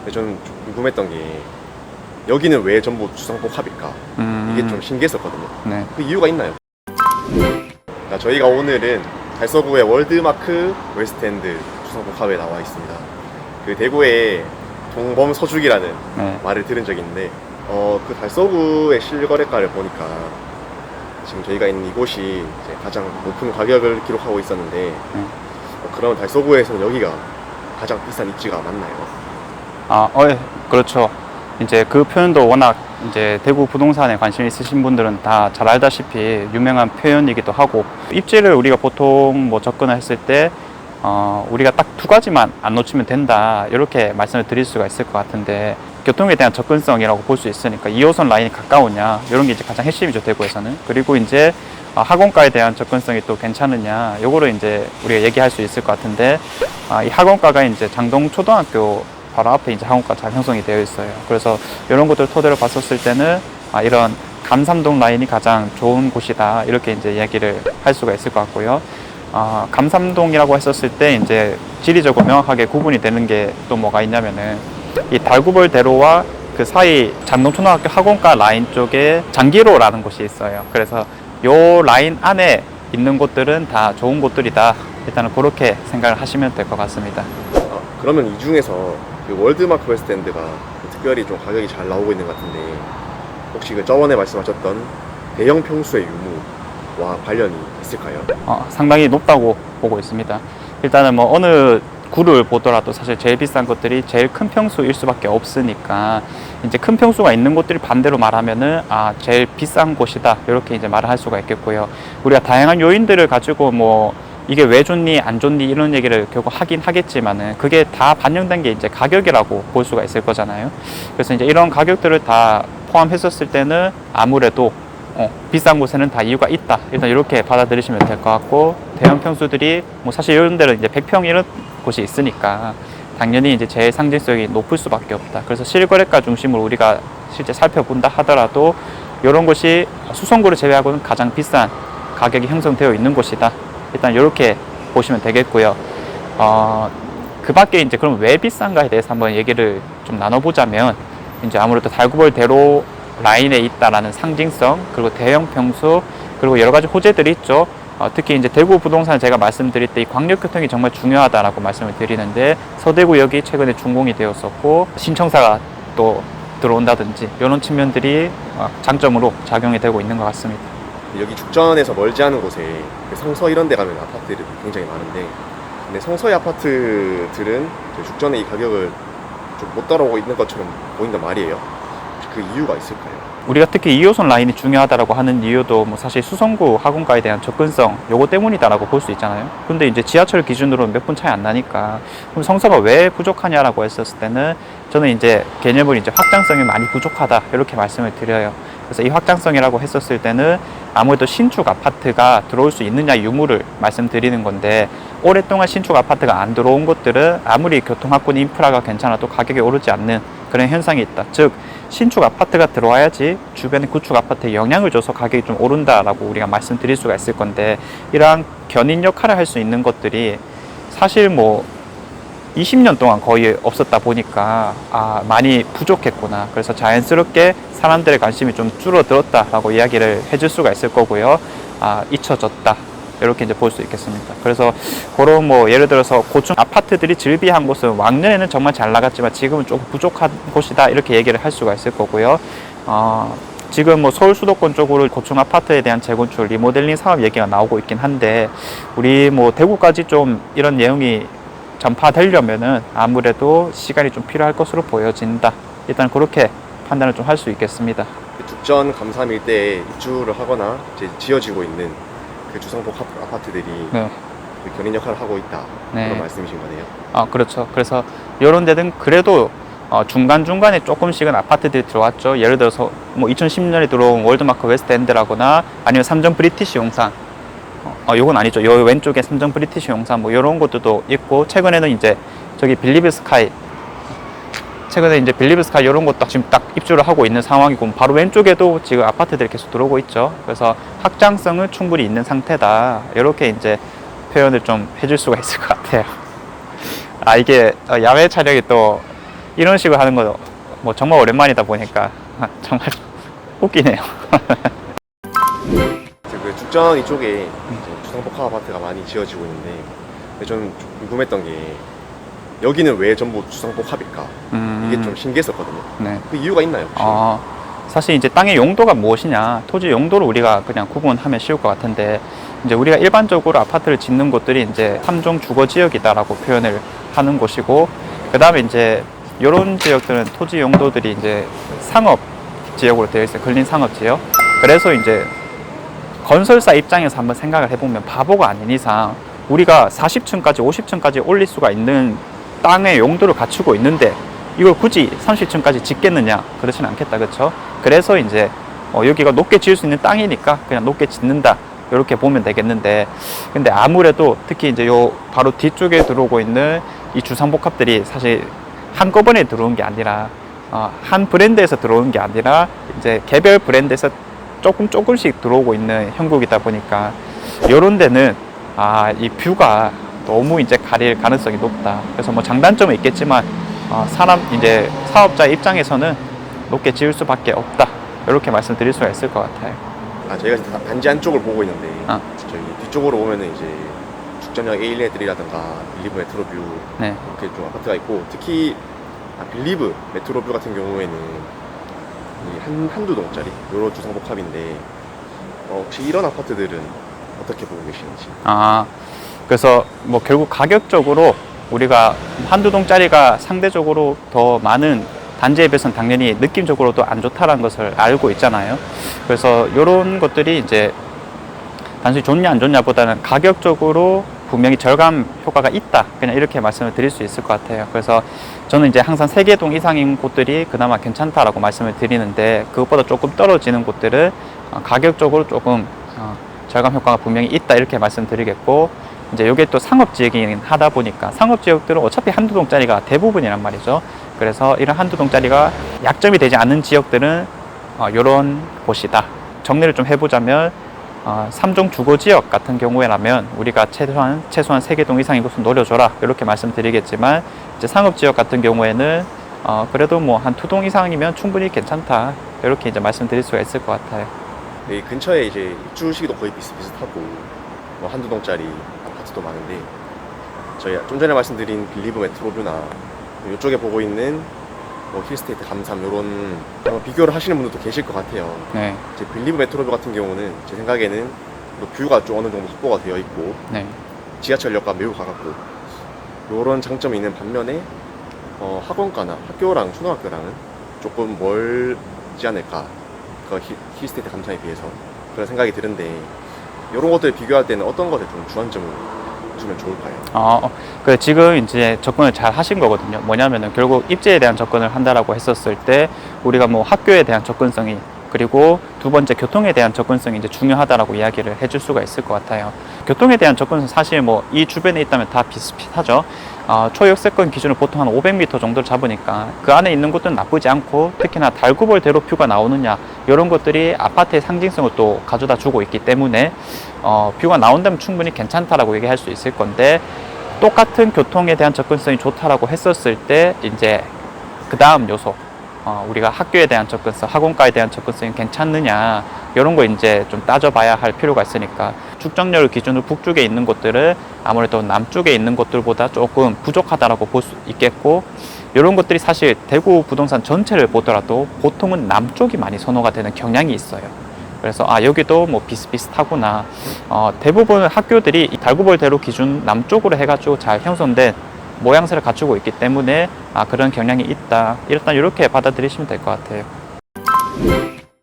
근데 저는 좀 궁금했던 게 여기는 왜 전부 주상복합일까? 이게 좀 신기했었거든요. 네. 그 이유가 있나요? 자, 저희가 오늘은 달서구의 월드마크 웨스트엔드 주상복합에 나와 있습니다. 그 대구의 동범서죽이라는 네. 말을 들은 적이 있는데 그 달서구의 실거래가를 보니까 지금 저희가 있는 이곳이 이제 가장 높은 가격을 기록하고 있었는데 그럼 달서구에서는 여기가 가장 비싼 입지가 맞나요? 예, 그렇죠. 이제 그 표현도 워낙 이제 대구 부동산에 관심 있으신 분들은 다 잘 알다시피 유명한 표현이기도 하고, 입지를 우리가 보통 뭐 접근을 했을 때 우리가 딱 두 가지만 안 놓치면 된다, 이렇게 말씀을 드릴 수가 있을 것 같은데, 교통에 대한 접근성이라고 볼 수 있으니까 2호선 라인이 가까우냐, 이런 게 이제 가장 핵심이죠, 대구에서는. 그리고 이제 학원가에 대한 접근성이 또 괜찮으냐, 요거를 이제 우리가 얘기할 수 있을 것 같은데, 이 학원가가 이제 장동초등학교 바로 앞에 이제 학원가 잘 형성이 되어 있어요. 그래서 이런 것들 토대로 봤었을 때는 이런 감삼동 라인이 가장 좋은 곳이다, 이렇게 이제 얘기를 할 수가 있을 것 같고요. 감삼동이라고 했었을 때 이제 지리적으로 명확하게 구분이 되는 게 또 뭐가 있냐면은, 이 달구벌대로와 그 사이 장동초등학교 학원가 라인 쪽에 장기로라는 곳이 있어요. 그래서 요 라인 안에 있는 곳들은 다 좋은 곳들이다, 일단은 그렇게 생각을 하시면 될 것 같습니다. 그러면 이 중에서 그 월드마크 웨스트엔드가 특별히 좀 가격이 잘 나오고 있는 것 같은데, 혹시 그 저번에 말씀하셨던 대형 평수의 유무와 관련이 있을까요? 상당히 높다고 보고 있습니다. 일단은 뭐 어느 구를 보더라도 사실 제일 비싼 것들이 제일 큰 평수일 수밖에 없으니까, 이제 큰 평수가 있는 곳들이 반대로 말하면은 제일 비싼 곳이다, 이렇게 이제 말을 할 수가 있겠고요. 우리가 다양한 요인들을 가지고 뭐 이게 왜 좋니 안 좋니 이런 얘기를 결국 하긴 하겠지만은, 그게 다 반영된 게 이제 가격이라고 볼 수가 있을 거잖아요. 그래서 이제 이런 가격들을 다 포함했었을 때는 아무래도 비싼 곳에는 다 이유가 있다, 일단 이렇게 받아들이시면 될 것 같고, 대형 평수들이 뭐 사실 이런 데는 이제 100평 이런 곳이 있으니까 당연히 이제 제일 상징성이 높을 수밖에 없다. 그래서 실거래가 중심으로 우리가 실제 살펴본다 하더라도 이런 곳이 수성구를 제외하고는 가장 비싼 가격이 형성되어 있는 곳이다, 일단 이렇게 보시면 되겠고요. 그 밖에 이제 그럼 왜 비싼가에 대해서 한번 얘기를 좀 나눠보자면, 이제 아무래도 달구벌대로 라인에 있다라는 상징성, 그리고 대형 평수, 그리고 여러 가지 호재들이 있죠. 특히 이제 대구 부동산 제가 말씀드릴 때 이 광역교통이 정말 중요하다라고 말씀을 드리는데, 서대구역이 최근에 준공이 되었었고 신청사가 또 들어온다든지 이런 측면들이 장점으로 작용이 되고 있는 것 같습니다. 여기 죽전에서 멀지 않은 곳에 성서 이런 데 가면 아파트들이 굉장히 많은데, 근데 성서의 아파트들은 죽전의 이 가격을 좀 못 따라오고 있는 것처럼 보인단 말이에요. 혹시 그 이유가 있을까요? 우리가 특히 2호선 라인이 중요하다라고 하는 이유도 뭐 사실 수성구 학원가에 대한 접근성, 요거 때문이다라고 볼 수 있잖아요. 근데 이제 지하철 기준으로 몇 분 차이 안 나니까, 그럼 성서가 왜 부족하냐라고 했었을 때는 저는 이제 개념을 이제 확장성이 많이 부족하다, 이렇게 말씀을 드려요. 그래서 이 확장성이라고 했었을 때는 아무래도 신축 아파트가 들어올 수 있느냐 유무를 말씀드리는 건데, 오랫동안 신축 아파트가 안 들어온 곳들은 아무리 교통합권 인프라가 괜찮아도 가격이 오르지 않는 그런 현상이 있다. 즉 신축 아파트가 들어와야지 주변의 구축 아파트에 영향을 줘서 가격이 좀 오른다라고 우리가 말씀드릴 수가 있을 건데, 이러한 견인 역할을 할 수 있는 것들이 사실 뭐 20년 동안 거의 없었다 보니까 많이 부족했구나, 그래서 자연스럽게 사람들의 관심이 좀 줄어들었다라고 이야기를 해줄 수가 있을 거고요. 잊혀졌다, 이렇게 이제 볼 수 있겠습니다. 그래서 그런 뭐 예를 들어서 고층 아파트들이 즐비한 곳은 왕년에는 정말 잘 나갔지만 지금은 조금 부족한 곳이다, 이렇게 얘기를 할 수가 있을 거고요. 지금 뭐 서울 수도권 쪽으로 고층 아파트에 대한 재건축 리모델링 사업 얘기가 나오고 있긴 한데, 우리 뭐 대구까지 좀 이런 내용이 전파되려면은 아무래도 시간이 좀 필요할 것으로 보여진다, 일단 그렇게 판단을 좀 할 수 있겠습니다. 죽전 감삼 일대에 입주를 하거나 이제 지어지고 있는 그 주상복합 아파트들이 네. 그 견인 역할을 하고 있다, 네. 그런 말씀이신 거네요. 그렇죠. 그래서 이런 데는 그래도 중간중간에 조금씩은 아파트들이 들어왔죠. 예를 들어서 뭐 2010년에 들어온 월드마크 웨스트엔드라거나 아니면 삼성 브리티시 용산, 요건 아니죠. 요 왼쪽에 삼성 브리티시 용산 뭐 이런 것들도 있고, 최근에는 이제 저기 빌리브 스카이, 최근에 이제 빌리브 스카이 이런 것도 지금 딱 입주를 하고 있는 상황이고, 바로 왼쪽에도 지금 아파트들이 계속 들어오고 있죠. 그래서 확장성은 충분히 있는 상태다, 이렇게 이제 표현을 좀 해줄 수가 있을 것 같아요. 이게 야외 촬영이 또 이런 식으로 하는 거 뭐 정말 오랜만이다 보니까 정말 웃기네요. 그 죽전 이쪽에 이제 주상복합 아파트가 많이 지어지고 있는데 근데 저는 좀 궁금했던 게 여기는 왜 전부 주상복합일까? 이게 좀 신기했었거든요. 네. 그 이유가 있나요? 혹시? 사실 이제 땅의 용도가 무엇이냐, 토지 용도를 우리가 그냥 구분하면 쉬울 것 같은데, 이제 우리가 일반적으로 아파트를 짓는 곳들이 이제 3종 주거 지역이다라고 표현을 하는 곳이고, 그 다음에 이제 이런 지역들은 토지 용도들이 이제 상업 지역으로 되어 있어요. 근린 상업 지역. 그래서 이제 건설사 입장에서 한번 생각을 해보면 바보가 아닌 이상 우리가 40층까지 50층까지 올릴 수가 있는 땅의 용도를 갖추고 있는데 이걸 굳이 30층까지 짓겠느냐? 그렇진 않겠다, 그렇죠? 그래서 이제 여기가 높게 지을 수 있는 땅이니까 그냥 높게 짓는다, 이렇게 보면 되겠는데, 근데 아무래도 특히 이제 요 바로 뒤쪽에 들어오고 있는 이 주상복합들이 사실 한꺼번에 들어온 게 아니라 한 브랜드에서 들어온 게 아니라 이제 개별 브랜드에서 조금씩 들어오고 있는 형국이다 보니까 이런 데는 이 뷰가 너무 이제 가릴 가능성이 높다. 그래서 뭐 장단점은 있겠지만 이제 사업자 입장에서는 높게 지을 수밖에 없다, 이렇게 말씀드릴 수가 있을 것 같아요. 저희가 지금 단지 안쪽을 보고 있는데 저희 뒤쪽으로 보면은 이제 죽전역 A1애들이라든가 빌리브 메트로뷰 네. 이렇게 좀 아파트가 있고, 특히 빌리브 메트로뷰 같은 경우에는 한두 동짜리 요런 주상복합인데 혹시 이런 아파트들은 어떻게 보고 계시는지? 그래서 뭐 결국 가격적으로 우리가 한두 동짜리가 상대적으로 더 많은 단지에 비해서는 당연히 느낌적으로도 안 좋다라는 것을 알고 있잖아요. 그래서 이런 것들이 이제 단순히 좋냐 안 좋냐보다는 가격적으로 분명히 절감 효과가 있다, 그냥 이렇게 말씀을 드릴 수 있을 것 같아요. 그래서 저는 이제 항상 3개 동 이상인 곳들이 그나마 괜찮다라고 말씀을 드리는데, 그것보다 조금 떨어지는 곳들은 가격적으로 조금 절감 효과가 분명히 있다, 이렇게 말씀드리겠고, 이제 이게 또 상업지역이긴 하다 보니까 상업지역들은 어차피 한두 동짜리가 대부분이란 말이죠. 그래서 이런 한두 동짜리가 약점이 되지 않는 지역들은 이런 곳이다. 정리를 좀 해보자면 3종 주거지역 같은 경우에라면 우리가 최소한 3개 동 이상인 곳은 노려줘라, 이렇게 말씀드리겠지만, 이제 상업지역 같은 경우에는 그래도 뭐 한 2동 이상이면 충분히 괜찮다, 이렇게 이제 말씀드릴 수가 있을 것 같아요. 이 근처에 이제 입주 시기도 거의 비슷비슷하고 뭐 한두 동짜리 아파트도 많은데, 저희 좀 전에 말씀드린 빌리브 메트로뷰나 이쪽에 보고 있는 뭐 힐스테이트 감삼 이런 비교를 하시는 분들도 계실 것 같아요. 네. 이제 빌리브 메트로뷰 같은 경우는 제 생각에는 뷰가 좀 어느 정도 확보가 되어 있고 네. 지하철역과 매우 가깝고 이런 장점이 있는 반면에 학원가나 학교랑 초등학교랑은 조금 멀지 않을까, 그 힐스테이트 감삼에 비해서 그런 생각이 드는데, 이런 것들 비교할 때는 어떤 것에 좀 주안점을 주면 좋을까요? 지금 이제 접근을 잘 하신 거거든요. 뭐냐면은 결국 입지에 대한 접근을 한다라고 했었을 때 우리가 뭐 학교에 대한 접근성이, 그리고 두 번째 교통에 대한 접근성이 이제 중요하다라고 이야기를 해줄 수가 있을 것 같아요. 교통에 대한 접근은 사실 뭐 이 주변에 있다면 다 비슷비슷하죠. 초역세권 기준으로 보통 한 500m 정도를 잡으니까 그 안에 있는 곳은 나쁘지 않고, 특히나 달구벌대로 뷰가 나오느냐, 이런 것들이 아파트의 상징성을 또 가져다 주고 있기 때문에 뷰가 나온다면 충분히 괜찮다라고 얘기할 수 있을 건데, 똑같은 교통에 대한 접근성이 좋다라고 했었을 때 이제 그 다음 요소, 우리가 학교에 대한 접근성, 학원가에 대한 접근성이 괜찮느냐, 이런 거 이제 좀 따져봐야 할 필요가 있으니까, 죽전역을 기준으로 북쪽에 있는 곳들은 아무래도 남쪽에 있는 곳들보다 조금 부족하다라고 볼 수 있겠고, 이런 것들이 사실 대구 부동산 전체를 보더라도 보통은 남쪽이 많이 선호가 되는 경향이 있어요. 그래서 여기도 뭐 비슷비슷하구나. 대부분 학교들이 이 달구벌대로 기준 남쪽으로 해가지고 잘 형성된 모양새를 갖추고 있기 때문에 그런 경향이 있다, 일단 이렇게 받아들이시면 될 것 같아요.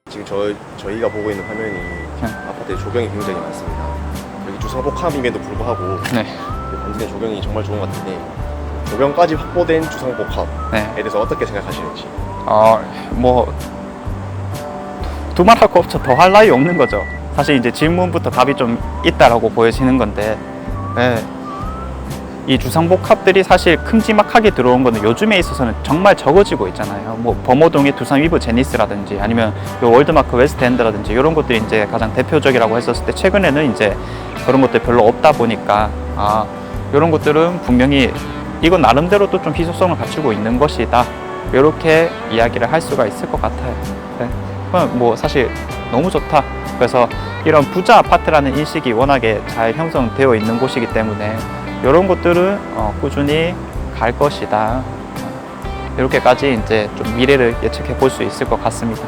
지금 저희가 보고 있는 화면이 아파트의 조경이 굉장히 많습니다. 여기 주상복합임에도 불구하고 반지의 조경이 정말 좋은 것 같은데, 조경까지 확보된 주상복합에 대해서 어떻게 생각하시는지? 뭐 두말할 거 없죠. 더 할 나위 없는 거죠. 사실 이제 질문부터 답이 좀 있다라고 보여지는 건데, 이 주상복합들이 사실 큼지막하게 들어온 거는 요즘에 있어서는 정말 적어지고 있잖아요. 뭐 범어동의 두산 위브 제니스라든지 아니면 요 월드마크 웨스트엔드라든지 이런 것들이 이제 가장 대표적이라고 했었을 때, 최근에는 이제 그런 것들 별로 없다 보니까 이런 것들은 분명히 이건 나름대로 또 좀 희소성을 갖추고 있는 것이다, 이렇게 이야기를 할 수가 있을 것 같아요. 네. 그럼 뭐 사실 너무 좋다. 그래서 이런 부자 아파트라는 인식이 워낙에 잘 형성되어 있는 곳이기 때문에 이런 것들은 꾸준히 갈 것이다. 이렇게까지 이제 좀 미래를 예측해 볼 수 있을 것 같습니다.